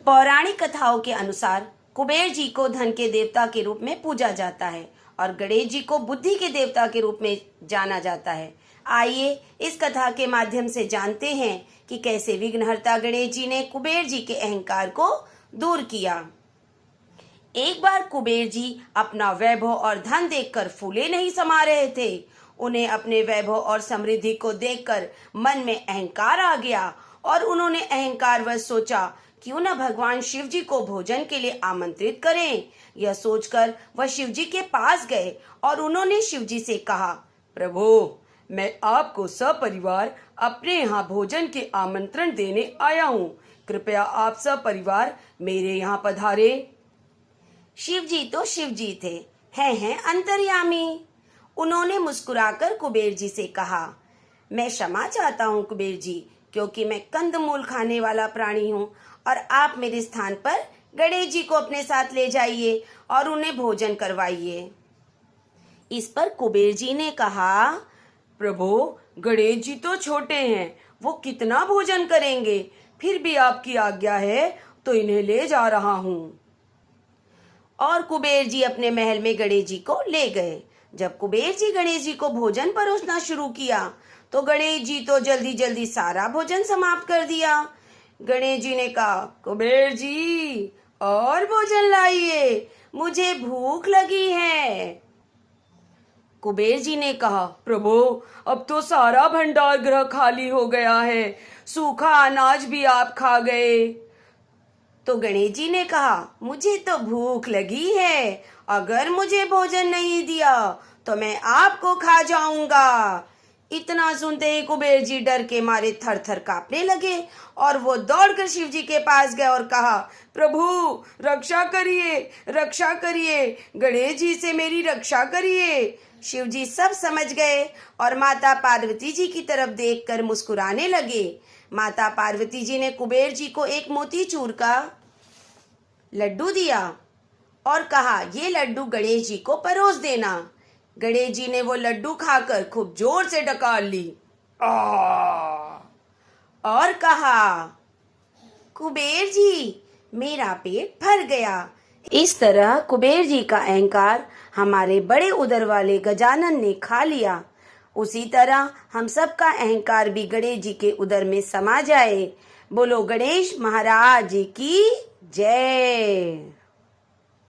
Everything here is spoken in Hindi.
पौराणिक कथाओं के अनुसार कुबेर जी को धन के देवता के रूप में पूजा जाता है और गणेश जी को बुद्धि के देवता के रूप में जाना जाता है। आइए इस कथा के माध्यम से जानते हैं कि कैसे विघ्नहर्ता गणेश जी ने कुबेर जी के अहंकार को दूर किया। एक बार कुबेर जी अपना वैभव और धन देखकर फूले नहीं समा रहे थे। उन्हें अपने वैभव और समृद्धि को देखकर मन में अहंकार आ गया और उन्होंने अहंकारवश सोचा, क्यों न भगवान शिव जी को भोजन के लिए आमंत्रित करें। यह सोचकर वह शिव जी के पास गए और उन्होंने शिव जी से कहा, प्रभु, मैं आपको सपरिवार अपने यहाँ भोजन के आमंत्रण देने आया हूँ। कृपया आप सपरिवार मेरे यहाँ पधारे। शिव जी तो शिव जी थे, हैं अंतर्यामी। उन्होंने मुस्कुराकर कुबेर जी से कहा, मैं क्षमा चाहता हूँ कुबेर जी, क्योंकि मैं कंदमूल खाने वाला प्राणी हूँ और आप मेरे स्थान पर गणेश जी को अपने साथ ले जाइए और उन्हें भोजन करवाइए। इस पर कुबेर जी ने कहा, प्रभु, गणेश जी तो छोटे हैं, वो कितना भोजन करेंगे। फिर भी आपकी आज्ञा है तो इन्हें ले जा रहा हूँ। और कुबेर जी अपने महल में गणेश जी को ले गए। जब कुबेर जी गणेश जी को भोजन परोसना शुरू किया तो गणेश जी तो जल्दी जल्दी सारा भोजन समाप्त कर दिया। गणेश जी ने कहा, कुबेर जी और भोजन लाइए, मुझे भूख लगी है। कुबेर जी ने कहा, प्रभु, अब तो सारा भंडार गृह खाली हो गया है, सूखा अनाज भी आप खा गए। तो गणेश जी ने कहा, मुझे तो भूख लगी है, अगर मुझे भोजन नहीं दिया तो मैं आपको खा जाऊंगा। इतना सुनते ही कुबेर जी डर के मारे थर थर कांपने लगे और वो दौड़कर शिव जी के पास गए और कहा, प्रभु, रक्षा करिए, रक्षा करिए, गणेश जी से मेरी रक्षा करिए। शिव जी सब समझ गए और माता पार्वती जी की तरफ देखकर मुस्कुराने लगे। माता पार्वती जी ने कुबेर जी को एक मोतीचूर का लड्डू दिया और कहा, ये लड्डू गणेश जी को परोस देना। गणेश जी ने वो लड्डू खाकर खूब जोर से डकार ली और कहा, कुबेर जी, मेरा पेट भर गया। इस तरह कुबेर जी का अहंकार हमारे बड़े उदर वाले गजानन ने खा लिया। उसी तरह हम सबका अहंकार भी गणेश जी के उदर में समा जाए। बोलो गणेश महाराज की जय।